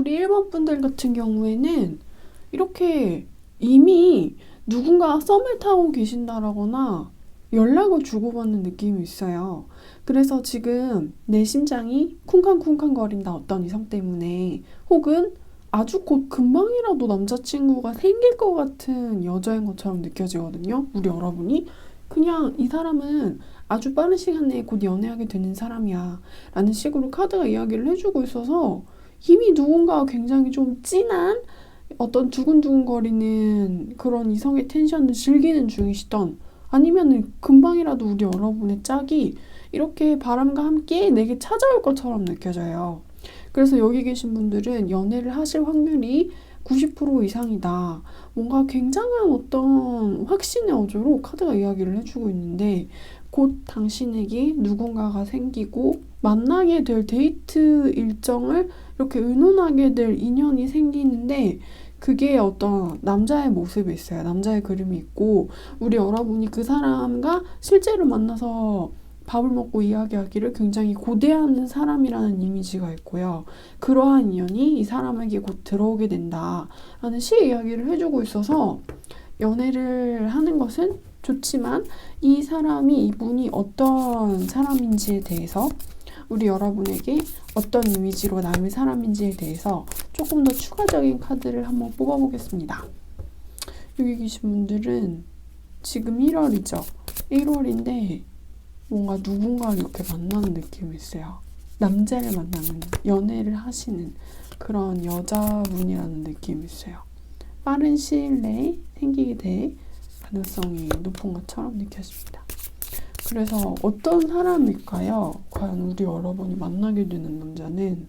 우리 1번 분들 같은 경우에는 이렇게 이미 누군가 썸을 타고 계신다라거나 연락을 주고받는 느낌이 있어요. 그래서 지금 내 심장이 쿵쾅쿵쾅거린다 어떤 이성 때문에, 혹은 아주 곧 금방이라도 남자친구가 생길 것 같은 여자인 것처럼 느껴지거든요. 우리 여러분이 그냥 이 사람은 아주 빠른 시간 내에 곧 연애하게 되는 사람이야 라는 식으로 카드가 이야기를 해주고 있어서, 이미 누군가가 굉장히 좀 진한 어떤 두근두근거리는 그런 이성의 텐션을 즐기는 중이시던, 아니면은 금방이라도 우리 여러분의 짝이 이렇게 바람과 함께 내게 찾아올 것처럼 느껴져요. 그래서 여기 계신 분들은 연애를 하실 확률이 90% 이상이다. 뭔가 굉장한 어떤 확신의 어조로 카드가 이야기를 해주고 있는데, 곧 당신에게 누군가가 생기고 만나게 될 데이트 일정을 이렇게 의논하게 될 인연이 생기는데, 그게 어떤 남자의 모습이 있어요. 남자의 그림이 있고, 우리 여러분이 그 사람과 실제로 만나서 밥을 먹고 이야기하기를 굉장히 고대하는 사람이라는 이미지가 있고요. 그러한 인연이 이 사람에게 곧 들어오게 된다라는 시 이야기를 해주고 있어서, 연애를 하는 것은 좋지만 이 사람이, 이분이 어떤 사람인지에 대해서, 우리 여러분에게 어떤 이미지로 남을 사람인지에 대해서 조금 더 추가적인 카드를 한번 뽑아보겠습니다. 여기 계신 분들은 지금 1월이죠. 1월인데 뭔가 누군가를 이렇게 만나는 느낌이 있어요. 남자를 만나는, 연애를 하시는 그런 여자분이라는 느낌이 있어요. 빠른 시일 내에 생기게 될 가능성이 높은 것처럼 느껴집니다. 그래서 어떤 사람일까요? 과연 우리 여러분이 만나게 되는 남자는,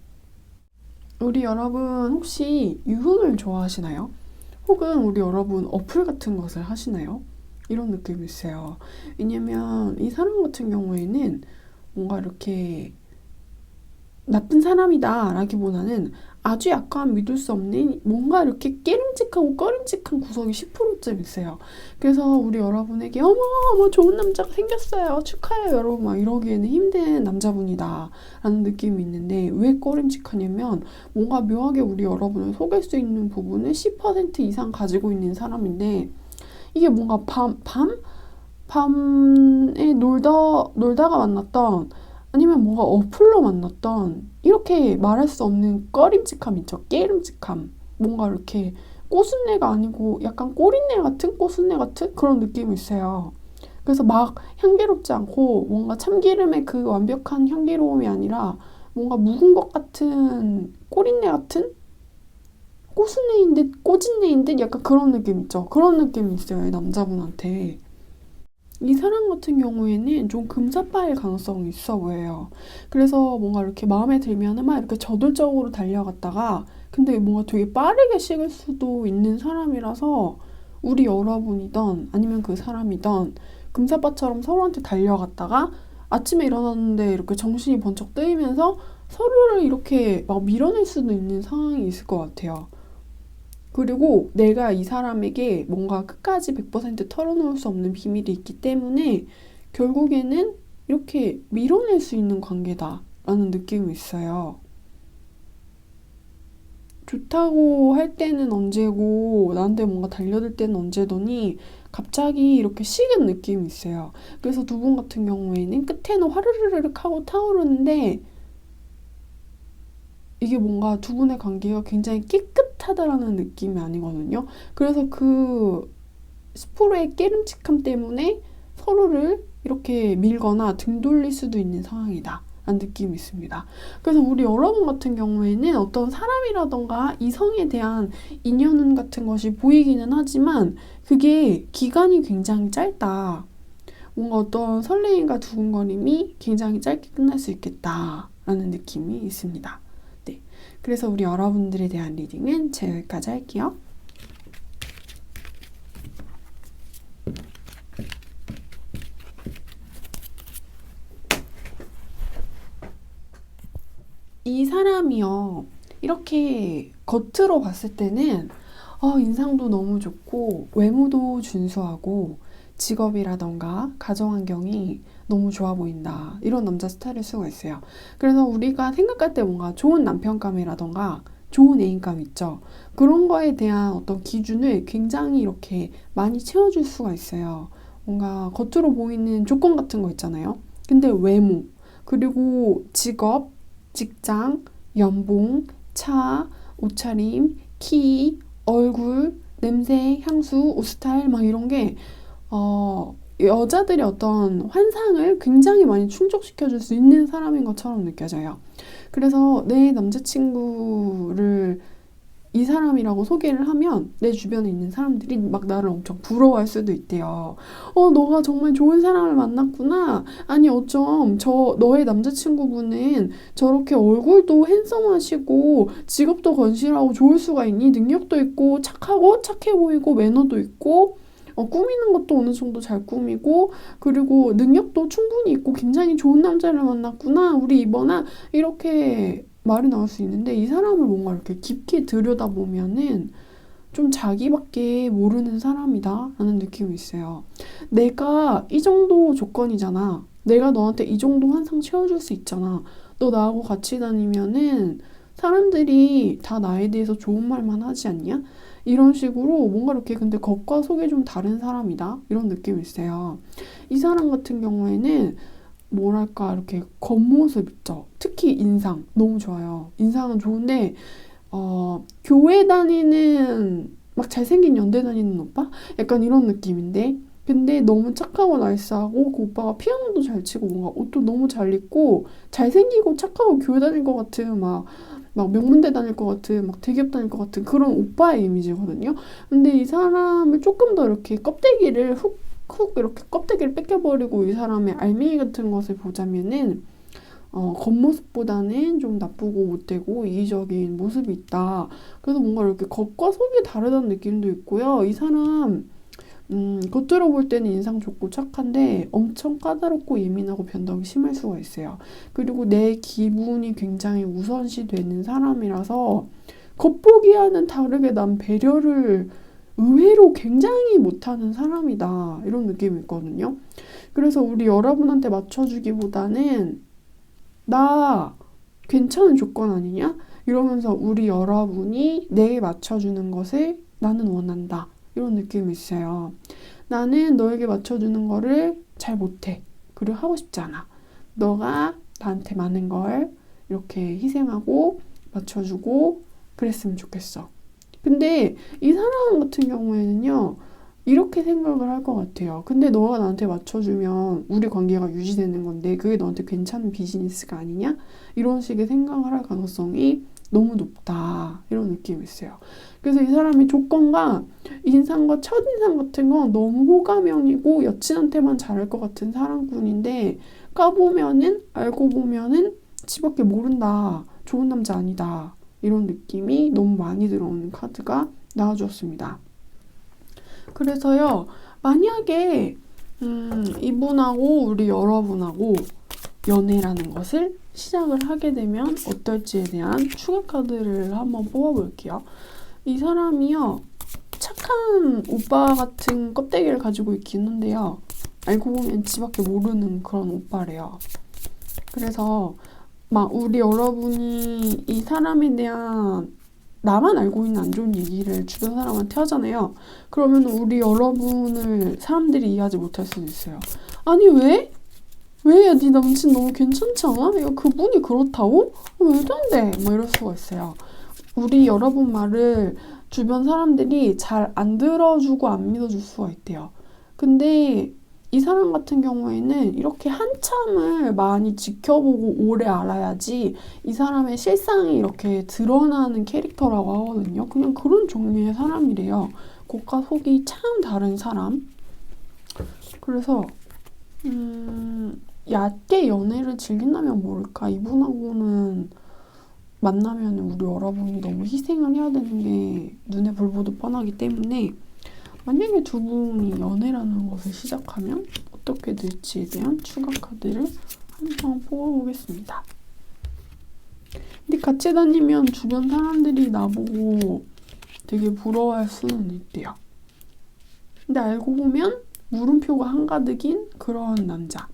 우리 여러분 혹시 유흥을 좋아하시나요? 혹은 우리 여러분 어플 같은 것을 하시나요? 이런 느낌이 있어요. 왜냐면 이 사람 같은 경우에는 뭔가 이렇게 나쁜 사람이다 라기보다는 아주 약간 믿을 수 없는, 뭔가 이렇게 깨름직하고 꺼림직한 구석이 10%쯤 있어요. 그래서 우리 여러분에게 어머 좋은 남자가 생겼어요, 축하해요 여러분, 막 이러기에는 힘든 남자분이다 라는 느낌이 있는데, 왜 꺼림직하냐면 뭔가 묘하게 우리 여러분을 속일 수 있는 부분을 10% 이상 가지고 있는 사람인데, 이게 뭔가 밤에 놀다가 만났던, 아니면 뭔가 어플로 만났던, 이렇게 말할 수 없는 꺼림직함 있죠. 깨름직함. 뭔가 이렇게 꼬순내가 아니고 약간 꼬린내 같은, 꼬순내 같은 그런 느낌이 있어요. 그래서 막 향기롭지 않고 뭔가 참기름의 그 완벽한 향기로움이 아니라 뭔가 묵은 것 같은 꼬린내 같은, 꼬순내인 듯 꼬진내인 듯 약간 그런 느낌 있죠. 그런 느낌이 있어요, 이 남자분한테. 이 사람 같은 경우에는 좀 금사빠일 가능성이 있어 보여요. 그래서 뭔가 이렇게 마음에 들면은 막 이렇게 저돌적으로 달려갔다가, 근데 뭔가 되게 빠르게 식을 수도 있는 사람이라서, 우리 여러분이던 아니면 그 사람이던 금사빠처럼 서로한테 달려갔다가 아침에 일어났는데 이렇게 정신이 번쩍 뜨이면서 서로를 이렇게 막 밀어낼 수도 있는 상황이 있을 것 같아요. 그리고 내가 이 사람에게 뭔가 끝까지 100% 털어놓을 수 없는 비밀이 있기 때문에 결국에는 이렇게 밀어낼 수 있는 관계다라는 느낌이 있어요. 좋다고 할 때는 언제고 나한테 뭔가 달려들 때는 언제더니 갑자기 이렇게 식은 느낌이 있어요. 그래서 두 분 같은 경우에는 끝에는 화르르르륵 하고 타오르는데, 이게 뭔가 두 분의 관계가 굉장히 깨끗하다라는 느낌이 아니거든요. 그래서 그 10%의 깨름직함 때문에 서로를 이렇게 밀거나 등 돌릴 수도 있는 상황이다 라는 느낌이 있습니다. 그래서 우리 여러분 같은 경우에는 어떤 사람이라던가 이성에 대한 인연 같은 것이 보이기는 하지만 그게 기간이 굉장히 짧다. 뭔가 어떤 설레임과 두근거림이 굉장히 짧게 끝날 수 있겠다라는 느낌이 있습니다. 네, 그래서 우리 여러분들에 대한 리딩은 제가 여기까지 할게요. 이 사람이요, 이렇게 겉으로 봤을 때는 인상도 너무 좋고 외모도 준수하고 직업이라던가 가정환경이 너무 좋아 보인다, 이런 남자 스타일일 수가 있어요. 그래서 우리가 생각할 때 뭔가 좋은 남편감이라던가 좋은 애인감 있죠. 그런 거에 대한 어떤 기준을 굉장히 이렇게 많이 채워줄 수가 있어요. 뭔가 겉으로 보이는 조건 같은 거 있잖아요. 근데 외모, 그리고 직업, 직장, 연봉, 차, 옷차림, 키, 얼굴, 냄새, 향수, 옷 스타일 막 이런 게 여자들의 어떤 환상을 굉장히 많이 충족시켜줄 수 있는 사람인 것처럼 느껴져요. 그래서 내 남자친구를 이 사람이라고 소개를 하면 내 주변에 있는 사람들이 막 나를 엄청 부러워할 수도 있대요. 너가 정말 좋은 사람을 만났구나. 아니, 어쩜 너의 남자친구분은 저렇게 얼굴도 핸섬하시고 직업도 건실하고 좋을 수가 있니? 능력도 있고 착하고 착해 보이고 매너도 있고 꾸미는 것도 어느 정도 잘 꾸미고 그리고 능력도 충분히 있고 굉장히 좋은 남자를 만났구나. 우리 이번아 이렇게 말이 나올 수 있는데 이 사람을 뭔가 이렇게 깊게 들여다보면은 좀 자기밖에 모르는 사람이다 라는 느낌이 있어요. 내가 이 정도 조건이잖아. 내가 너한테 이 정도 환상 채워줄 수 있잖아. 너 나하고 같이 다니면은 사람들이 다 나에 대해서 좋은 말만 하지 않냐? 이런 식으로 뭔가 이렇게 근데 겉과 속이 좀 다른 사람이다. 이런 느낌이 있어요. 이 사람 같은 경우에는 뭐랄까 이렇게 겉모습 있죠. 특히 인상 너무 좋아요. 인상은 좋은데 교회 다니는 막 잘생긴 연대 다니는 오빠? 약간 이런 느낌인데 근데 너무 착하고 나이스하고 그 오빠가 피아노도 잘 치고 뭔가 옷도 너무 잘 입고 잘생기고 착하고 교회 다닐 것 같은 막 명문대 다닐 것 같은 막 대기업 다닐 것 같은 그런 오빠의 이미지거든요. 근데 이 사람을 조금 더 이렇게 껍데기를 훅 이렇게 껍데기를 뺏겨버리고 이 사람의 알맹이 같은 것을 보자면은 겉모습보다는 좀 나쁘고 못되고 이기적인 모습이 있다. 그래서 뭔가 이렇게 겉과 속이 다르다는 느낌도 있고요. 이 사람 겉으로 볼 때는 인상 좋고 착한데 엄청 까다롭고 예민하고 변덕이 심할 수가 있어요. 그리고 내 기분이 굉장히 우선시 되는 사람이라서 겉보기와는 다르게 난 배려를 의외로 굉장히 못하는 사람이다. 이런 느낌이 있거든요. 그래서 우리 여러분한테 맞춰주기보다는 나 괜찮은 조건 아니냐? 이러면서 우리 여러분이 내게 맞춰주는 것을 나는 원한다. 이런 느낌이 있어요. 나는 너에게 맞춰주는 거를 잘 못해. 그리고 하고 싶지 않아. 너가 나한테 많은 걸 이렇게 희생하고 맞춰주고 그랬으면 좋겠어. 근데 이 사람 같은 경우에는요, 이렇게 생각을 할 것 같아요. 근데 너가 나한테 맞춰주면 우리 관계가 유지되는 건데 그게 너한테 괜찮은 비즈니스가 아니냐? 이런 식의 생각을 할 가능성이 너무 높다. 이런 느낌이 있어요. 그래서 이 사람의 조건과 인상과 첫인상 같은 건 너무 호감형이고 여친한테만 잘할 것 같은 사랑꾼인데 까보면은 알고 보면은 지밖에 모른다. 좋은 남자 아니다. 이런 느낌이 너무 많이 들어오는 카드가 나와주었습니다. 그래서요, 만약에 이분하고 우리 여러분하고 연애라는 것을 시작을 하게 되면 어떨지에 대한 추가 카드를 한번 뽑아볼게요. 이 사람이요, 착한 오빠 같은 껍데기를 가지고 있긴 한데요. 알고 보면 지밖에 모르는 그런 오빠래요. 그래서 막 우리 여러분이 이 사람에 대한 나만 알고 있는 안 좋은 얘기를 주변 사람한테 하잖아요. 그러면 우리 여러분을 사람들이 이해하지 못할 수도 있어요. 아니 왜? 왜? 네 남친 너무 괜찮지 않아? 이거 그분이 그렇다고? 왜도 안 돼? 뭐 이럴 수가 있어요. 우리 여러분 말을 주변 사람들이 잘 안 들어주고 안 믿어줄 수가 있대요. 근데 이 사람 같은 경우에는 이렇게 한참을 많이 지켜보고 오래 알아야지 이 사람의 실상이 이렇게 드러나는 캐릭터라고 하거든요. 그냥 그런 종류의 사람이래요. 겉과 속이 참 다른 사람. 그래서 얕게 연애를 즐긴다면 모를까? 이분하고는 만나면 우리 여러분이 너무 희생을 해야 되는 게 눈에 불보듯 뻔하기 때문에 만약에 두 분이 연애라는 것을 시작하면 어떻게 될지에 대한 추가 카드를 한번 뽑아보겠습니다. 근데 같이 다니면 주변 사람들이 나보고 되게 부러워할 수는 있대요. 근데 알고 보면 물음표가 한가득인 그런 남자.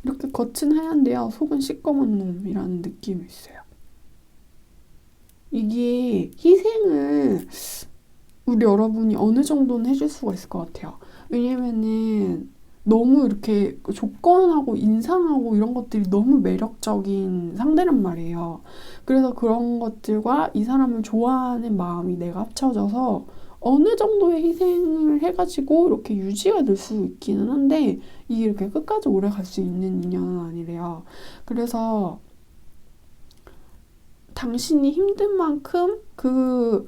이렇게 겉은 하얀데요, 속은 시꺼먼 놈이라는 느낌이 있어요. 이게 희생을 우리 여러분이 어느 정도는 해줄 수가 있을 것 같아요. 왜냐면은 너무 이렇게 조건하고 인상하고 이런 것들이 너무 매력적인 상대란 말이에요. 그래서 그런 것들과 이 사람을 좋아하는 마음이 내가 합쳐져서 어느 정도의 희생을 해가지고 이렇게 유지가 될 수 있기는 한데 이게 이렇게 끝까지 오래 갈 수 있는 인연은 아니래요. 그래서 당신이 힘든 만큼 그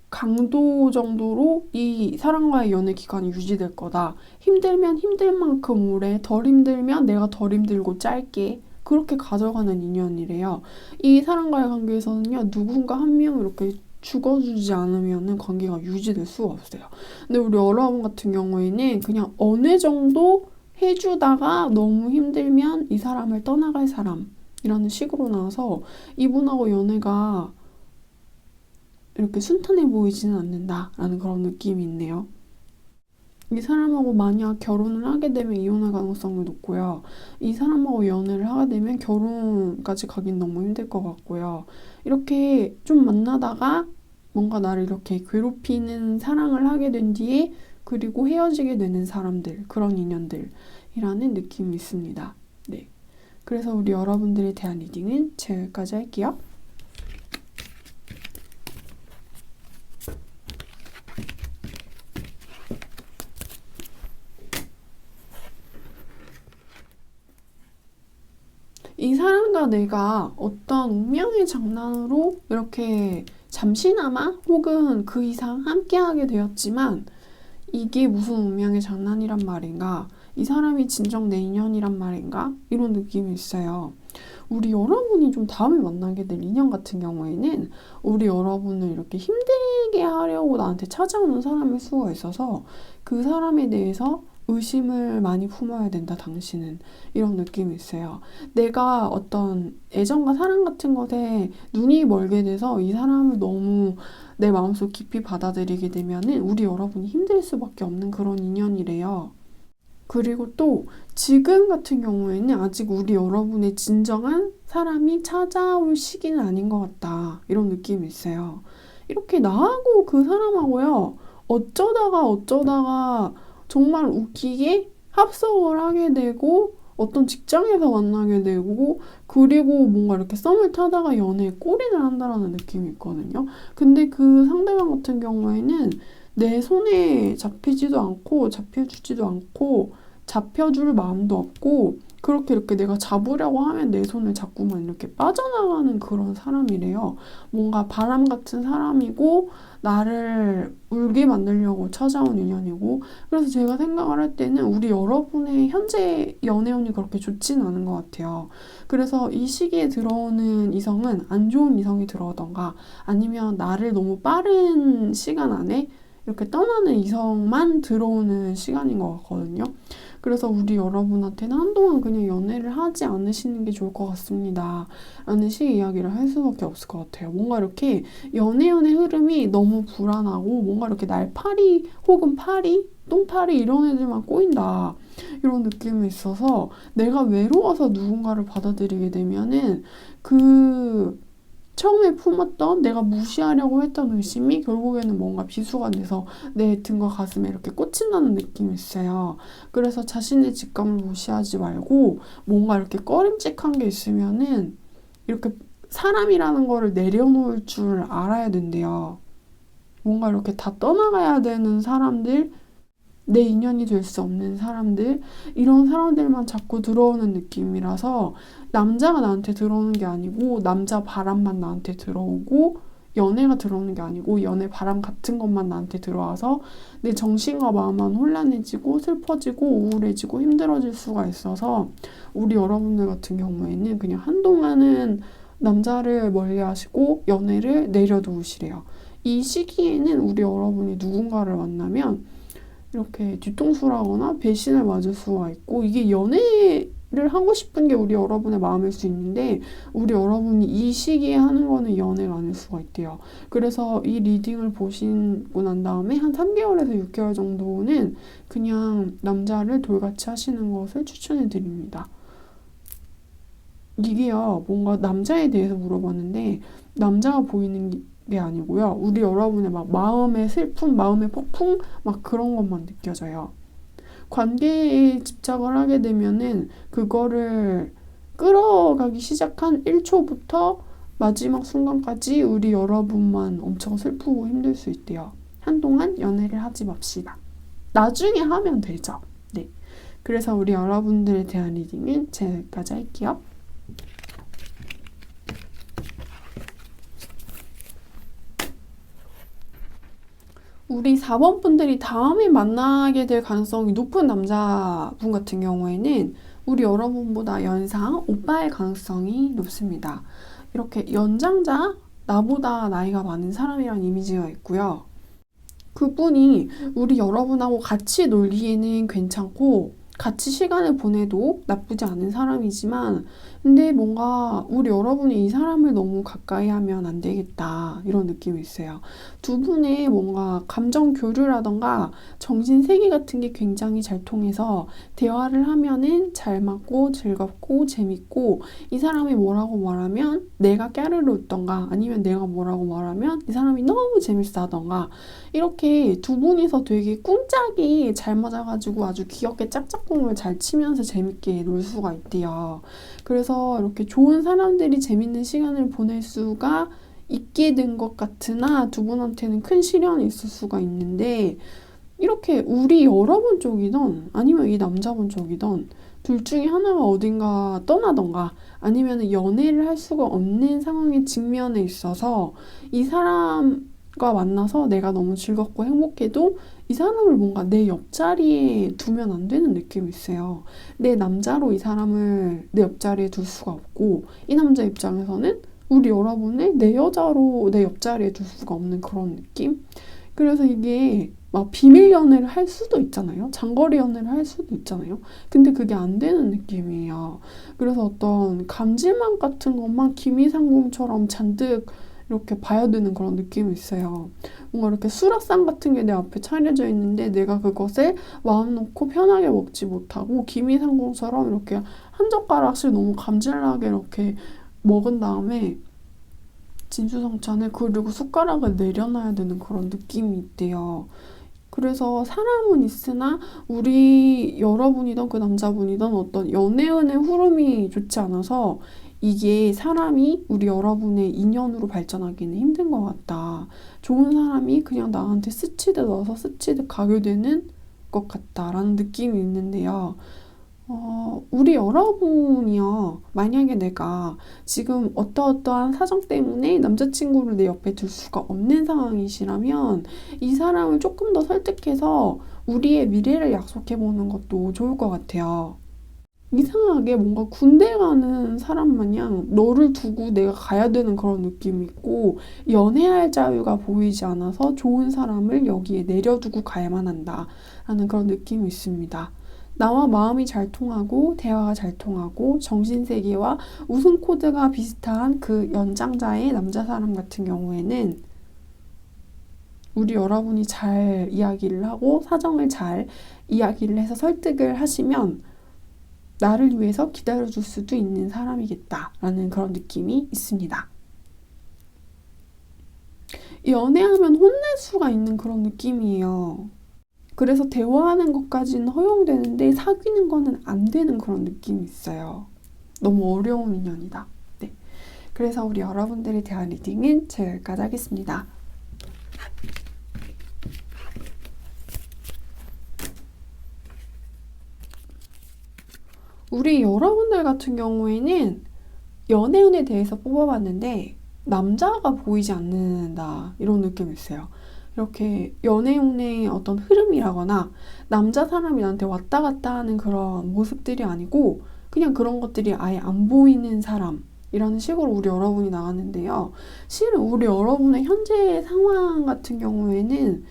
강도 정도로 이 사람과의 연애 기간이 유지될 거다. 힘들면 힘들 만큼 오래, 덜 힘들면 내가 덜 힘들고 짧게 그렇게 가져가는 인연이래요. 이 사람과의 관계에서는요, 누군가 한 명 이렇게 죽어주지 않으면은 관계가 유지될 수가 없어요. 근데 우리 여러분 같은 경우에는 그냥 어느 정도 해주다가 너무 힘들면 이 사람을 떠나갈 사람이라는 식으로 나와서 이분하고 연애가 이렇게 순탄해 보이지는 않는다라는 그런 느낌이 있네요. 이 사람하고 만약 결혼을 하게 되면 이혼할 가능성이 높고요. 이 사람하고 연애를 하게 되면 결혼까지 가긴 너무 힘들 것 같고요. 이렇게 좀 만나다가 뭔가 나를 이렇게 괴롭히는 사랑을 하게 된 뒤에 그리고 헤어지게 되는 사람들, 그런 인연들이라는 느낌이 있습니다. 네. 그래서 우리 여러분들에 대한 리딩은 제가 여기까지 할게요. 이 사람과 내가 어떤 운명의 장난으로 이렇게 잠시나마 혹은 그 이상 함께하게 되었지만 이게 무슨 운명의 장난이란 말인가? 이 사람이 진정 내 인연이란 말인가? 이런 느낌이 있어요. 우리 여러분이 좀 다음에 만나게 될 인연 같은 경우에는 우리 여러분을 이렇게 힘들게 하려고 나한테 찾아오는 사람일 수가 있어서 그 사람에 대해서 의심을 많이 품어야 된다, 당신은. 이런 느낌이 있어요. 내가 어떤 애정과 사랑 같은 것에 눈이 멀게 돼서 이 사람을 너무 내 마음속 깊이 받아들이게 되면은 우리 여러분이 힘들 수밖에 없는 그런 인연이래요. 그리고 또 지금 같은 경우에는 아직 우리 여러분의 진정한 사람이 찾아올 시기는 아닌 것 같다. 이런 느낌이 있어요. 이렇게 나하고 그 사람하고요. 어쩌다가 정말 웃기게 합석을 하게 되고 어떤 직장에서 만나게 되고 그리고 뭔가 이렇게 썸을 타다가 연애에 골인을 한다라는 느낌이 있거든요. 근데 그 상대방 같은 경우에는 내 손에 잡히지도 않고 잡혀주지도 않고 잡혀줄 마음도 없고 그렇게 이렇게 내가 잡으려고 하면 내 손을 자꾸만 이렇게 빠져나가는 그런 사람이래요. 뭔가 바람 같은 사람이고 나를 울게 만들려고 찾아온 인연이고 그래서 제가 생각을 할 때는 우리 여러분의 현재 연애운이 그렇게 좋지는 않은 것 같아요. 그래서 이 시기에 들어오는 이성은 안 좋은 이성이 들어오던가 아니면 나를 너무 빠른 시간 안에 이렇게 떠나는 이성만 들어오는 시간인 것 같거든요. 그래서 우리 여러분한테는 한동안 그냥 연애를 하지 않으시는 게 좋을 것 같습니다. 라는 식의 이야기를 할 수밖에 없을 것 같아요. 뭔가 이렇게 연애운의 흐름이 너무 불안하고 뭔가 이렇게 날파리 혹은 파리, 똥파리 이런 애들만 꼬인다. 이런 느낌이 있어서 내가 외로워서 누군가를 받아들이게 되면은 그 처음에 품었던 내가 무시하려고 했던 의심이 결국에는 뭔가 비수가 돼서 내 등과 가슴에 이렇게 꽂힌다는 느낌이 있어요. 그래서 자신의 직감을 무시하지 말고 뭔가 이렇게 꺼림칙한 게 있으면은 이렇게 사람이라는 거를 내려놓을 줄 알아야 된대요. 뭔가 이렇게 다 떠나가야 되는 사람들, 내 인연이 될 수 없는 사람들, 이런 사람들만 자꾸 들어오는 느낌이라서 남자가 나한테 들어오는 게 아니고 남자 바람만 나한테 들어오고 연애가 들어오는 게 아니고 연애 바람 같은 것만 나한테 들어와서 내 정신과 마음만 혼란해지고 슬퍼지고 우울해지고 힘들어질 수가 있어서 우리 여러분들 같은 경우에는 그냥 한동안은 남자를 멀리 하시고 연애를 내려놓으시래요. 이 시기에는 우리 여러분이 누군가를 만나면 이렇게 뒤통수를 하거나 배신을 맞을 수가 있고 이게 연애를 하고 싶은 게 우리 여러분의 마음일 수 있는데 우리 여러분이 이 시기에 하는 거는 연애가 아닐 수가 있대요. 그래서 이 리딩을 보시고 난 다음에 한 3개월에서 6개월 정도는 그냥 남자를 돌같이 하시는 것을 추천해 드립니다. 이게요, 뭔가 남자에 대해서 물어봤는데, 남자가 보이는 게 아니고요. 우리 여러분의 막 마음의 슬픔, 마음의 폭풍, 막 그런 것만 느껴져요. 관계에 집착을 하게 되면은 그거를 끌어가기 시작한 1초부터 마지막 순간까지 우리 여러분만 엄청 슬프고 힘들 수 있대요. 한동안 연애를 하지 맙시다. 나중에 하면 되죠. 네. 그래서 우리 여러분들에 대한 리딩은 제가 여기까지 할게요. 우리 4번 분들이 다음에 만나게 될 가능성이 높은 남자분 같은 경우에는 우리 여러분보다 연상, 오빠일 가능성이 높습니다. 이렇게 연장자, 나보다 나이가 많은 사람이란 이미지가 있고요. 그분이 우리 여러분하고 같이 놀기에는 괜찮고 같이 시간을 보내도 나쁘지 않은 사람이지만 근데 뭔가 우리 여러분이 이 사람을 너무 가까이 하면 안 되겠다 이런 느낌이 있어요. 두 분의 뭔가 감정 교류라던가 정신 세계 같은 게 굉장히 잘 통해서 대화를 하면은 잘 맞고 즐겁고 재밌고 이 사람이 뭐라고 말하면 내가 깨르르 웃던가 아니면 내가 뭐라고 말하면 이 사람이 너무 재밌어 하던가 이렇게 두 분이서 되게 꿍짝이 잘 맞아가지고 아주 귀엽게 짝짝꿍을 잘 치면서 재밌게 놀 수가 있대요. 그래서 이렇게 좋은 사람들이 재밌는 시간을 보낼 수가 있게 된 것 같으나 두 분한테는 큰 시련이 있을 수가 있는데 이렇게 우리 여러분 쪽이던 아니면 이 남자분 쪽이던 둘 중에 하나가 어딘가 떠나던가 아니면 연애를 할 수가 없는 상황에 직면해 있어서 이 사람과 만나서 내가 너무 즐겁고 행복해도 이 사람을 뭔가 내 옆자리에 두면 안 되는 느낌이 있어요. 내 남자로 이 사람을 내 옆자리에 둘 수가 없고 이 남자 입장에서는 우리 여러분을 내 여자로 내 옆자리에 둘 수가 없는 그런 느낌? 그래서 이게 막 비밀 연애를 할 수도 있잖아요. 장거리 연애를 할 수도 있잖아요. 근데 그게 안 되는 느낌이에요. 그래서 어떤 감질맛 같은 것만 기미상궁처럼 잔뜩 이렇게 봐야 되는 그런 느낌이 있어요. 뭔가 이렇게 수라상 같은 게 내 앞에 차려져 있는데 내가 그것을 마음 놓고 편하게 먹지 못하고 기미상궁처럼 이렇게 한 젓가락씩 너무 감질나게 이렇게 먹은 다음에 진수성찬을 그리고 숟가락을 내려놔야 되는 그런 느낌이 있대요. 그래서 사람은 있으나 우리 여러분이든 그 남자분이든 어떤 연애운의 흐름이 좋지 않아서 이게 사람이 우리 여러분의 인연으로 발전하기는 힘든 것 같다. 좋은 사람이 그냥 나한테 스치듯 넣어서 스치듯 가게 되는 것 같다라는 느낌이 있는데요. 우리 여러분이요. 만약에 내가 지금 어떠어떠한 사정 때문에 남자친구를 내 옆에 둘 수가 없는 상황이시라면 이 사람을 조금 더 설득해서 우리의 미래를 약속해보는 것도 좋을 것 같아요. 이상하게 뭔가 군대 가는 사람 마냥 너를 두고 내가 가야 되는 그런 느낌이 있고 연애할 자유가 보이지 않아서 좋은 사람을 여기에 내려두고 가야만 한다라는 그런 느낌이 있습니다. 나와 마음이 잘 통하고 대화가 잘 통하고 정신세계와 웃음 코드가 비슷한 그 연장자의 남자 사람 같은 경우에는 우리 여러분이 잘 이야기를 하고 사정을 잘 이야기를 해서 설득을 하시면 나를 위해서 기다려줄 수도 있는 사람이겠다라는 그런 느낌이 있습니다. 연애하면 혼낼 수가 있는 그런 느낌이에요. 그래서 대화하는 것까지는 허용되는데 사귀는 거는 안 되는 그런 느낌이 있어요. 너무 어려운 인연이다. 네. 그래서 우리 여러분들에 대한 리딩은 제가 여기까지 하겠습니다. 우리 여러분들 같은 경우에는 연애운에 대해서 뽑아봤는데 남자가 보이지 않는다 이런 느낌이 있어요. 이렇게 연애운의 어떤 흐름이라거나 남자 사람이 나한테 왔다 갔다 하는 그런 모습들이 아니고 그냥 그런 것들이 아예 안 보이는 사람이라는 식으로 우리 여러분이 나왔는데요. 실은 우리 여러분의 현재 상황 같은 경우에는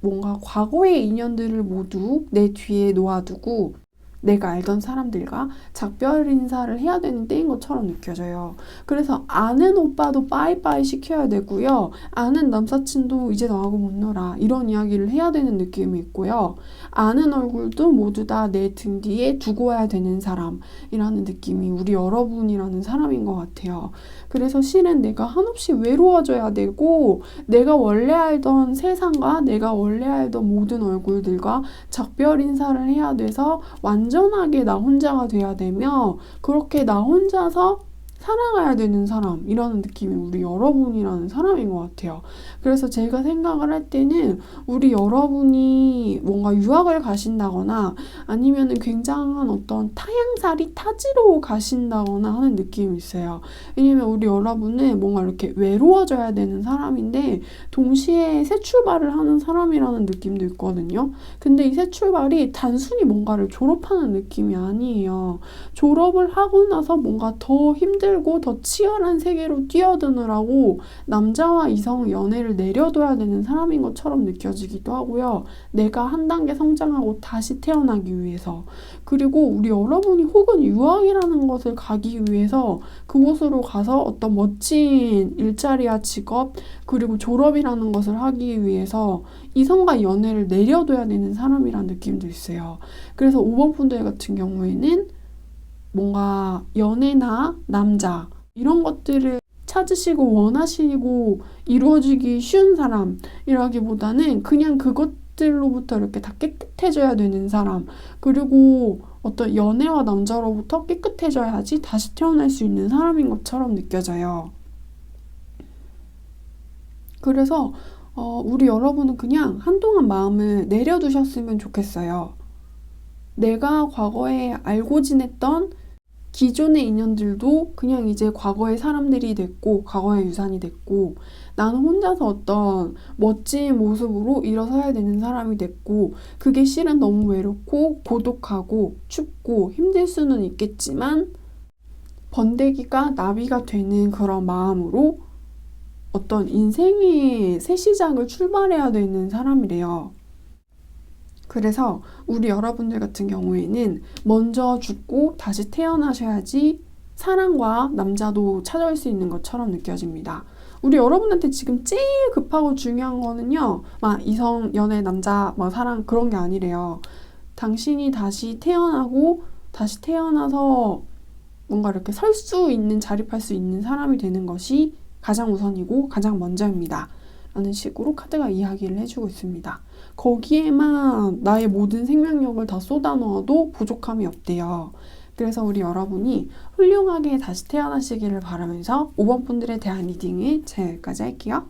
뭔가 과거의 인연들을 모두 내 뒤에 놓아두고 내가 알던 사람들과 작별 인사를 해야 되는 때인 것처럼 느껴져요. 그래서 아는 오빠도 빠이빠이 시켜야 되고요. 아는 남사친도 이제 너하고 못 놀아. 이런 이야기를 해야 되는 느낌이 있고요. 아는 얼굴도 모두 다 내 등 뒤에 두고 와야 되는 사람이라는 느낌이 우리 여러분이라는 사람인 것 같아요. 그래서 실은 내가 한없이 외로워져야 되고 내가 원래 알던 세상과 내가 원래 알던 모든 얼굴들과 작별 인사를 해야 돼서 완전하게 나 혼자가 돼야 되며 그렇게 나 혼자서 살아가야 되는 사람이라는 느낌이 우리 여러분이라는 사람인 것 같아요. 그래서 제가 생각을 할 때는 우리 여러분이 뭔가 유학을 가신다거나 아니면은 굉장한 어떤 타향살이 타지로 가신다거나 하는 느낌이 있어요. 왜냐면 우리 여러분은 뭔가 이렇게 외로워져야 되는 사람인데 동시에 새 출발을 하는 사람이라는 느낌도 있거든요. 근데 이 새 출발이 단순히 뭔가를 졸업하는 느낌이 아니에요. 졸업을 하고 나서 뭔가 더 힘들고 더 치열한 세계로 뛰어드느라고 남자와 이성 연애를 내려둬야 되는 사람인 것처럼 느껴지기도 하고요. 내가 한 단계 성장하고 다시 태어나기 위해서. 그리고 우리 여러분이 혹은 유학이라는 것을 가기 위해서 그곳으로 가서 어떤 멋진 일자리와 직업 그리고 졸업이라는 것을 하기 위해서 이성과 연애를 내려둬야 되는 사람이라는 느낌도 있어요. 그래서 5번 분들 같은 경우에는 뭔가 연애나 남자 이런 것들을 찾으시고 원하시고 이루어지기 쉬운 사람이라기보다는 그냥 그것들로부터 이렇게 다 깨끗해져야 되는 사람 그리고 어떤 연애와 남자로부터 깨끗해져야지 다시 태어날 수 있는 사람인 것처럼 느껴져요. 그래서 우리 여러분은 그냥 한동안 마음을 내려두셨으면 좋겠어요. 내가 과거에 알고 지냈던 기존의 인연들도 그냥 이제 과거의 사람들이 됐고 과거의 유산이 됐고 나는 혼자서 어떤 멋진 모습으로 일어서야 되는 사람이 됐고 그게 실은 너무 외롭고 고독하고 춥고 힘들 수는 있겠지만 번데기가 나비가 되는 그런 마음으로 어떤 인생의 새 시작을 출발해야 되는 사람이래요. 그래서 우리 여러분들 같은 경우에는 먼저 죽고 다시 태어나셔야지 사랑과 남자도 찾아올 수 있는 것처럼 느껴집니다. 우리 여러분한테 지금 제일 급하고 중요한 거는요. 막 이성, 연애, 남자, 뭐 사랑 그런 게 아니래요. 당신이 다시 태어나고 다시 태어나서 뭔가 이렇게 설 수 있는, 자립할 수 있는 사람이 되는 것이 가장 우선이고 가장 먼저입니다. 라는 식으로 카드가 이야기를 해주고 있습니다. 거기에만 나의 모든 생명력을 다 쏟아넣어도 부족함이 없대요. 그래서 우리 여러분이 훌륭하게 다시 태어나시기를 바라면서 5번 분들에 대한 리딩을 제가 여기까지 할게요.